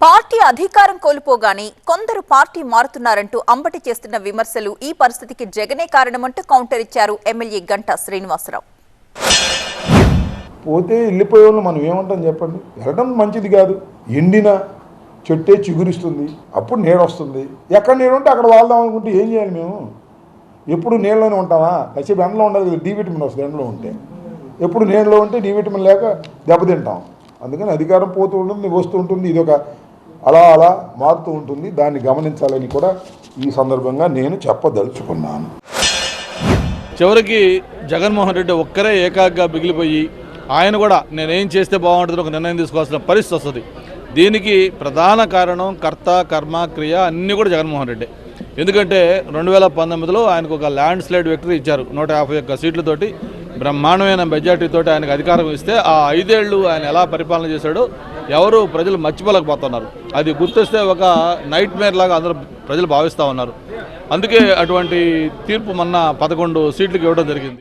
Party అధికారం కోల్పోగానే కొందరు party మారుతున్నారంటూ Ambati చేస్తున్న విమర్శలు ఈ పరిస్థితికి జగనే కారణమంటూ కౌంటర్ ఇచ్చారు ఎమ్మెల్యే గంటా శ్రీనివాసరావు. పోతే వెళ్ళిపోయే వాళ్ళు మనం ఏమంటాం చెప్పండి. వెళ్ళడం మంచిది కాదు. ఎండిన చెట్టే చిగురిస్తుంది, అప్పుడు నీడ వస్తుంది. ఎక్కడ నీడ ఉంటే అక్కడ వాళ్దాం అనుకుంటే ఏం చేయాలి మేము? ఎప్పుడు నీళ్ళలోనే ఉంటామా? కాసేపు ఎండలో ఉండదు కదా, డి విటమిన్ వస్తుంది ఎండలో ఉంటే. ఎప్పుడు నీళ్ళలో ఉంటే డి విటమిన్ లేక దెబ్బతింటాం. అందుకని అధికారం పోతూ ఉంటుంది, వస్తూ ఉంటుంది. ఇది ఒక అలా మారుతూ ఉంటుంది. దాన్ని గమనించాలని కూడా ఈ సందర్భంగా నేను చెప్పదలుచుకున్నాను. చివరికి జగన్మోహన్ రెడ్డి ఒక్కరే ఏకాగ్గా మిగిలిపోయి ఆయన కూడా నేనేం చేస్తే బాగుంటుందో ఒక నిర్ణయం తీసుకోవాల్సిన పరిస్థితి వస్తుంది. దీనికి ప్రధాన కారణం కర్త కర్మ క్రియ అన్నీ కూడా జగన్మోహన్ రెడ్డి. ఎందుకంటే 2019లో ఆయనకు ఒక ల్యాండ్ స్లైడ్ విక్టరీ ఇచ్చారు. 151 సీట్లతోటి బ్రహ్మాండమైన మెజార్టీతో ఆయనకు అధికారం ఇస్తే ఆ 5 ఏళ్ళు ఆయన ఎలా పరిపాలన చేశాడో ఎవరు ప్రజలు మర్చిపోలేకపోతున్నారు. అది గుర్తొస్తే ఒక నైట్ మేర్ లాగా అందరూ ప్రజలు భావిస్తూ ఉన్నారు. అందుకే అటువంటి తీర్పు మొన్న 11 సీట్లకు ఇవ్వడం జరిగింది.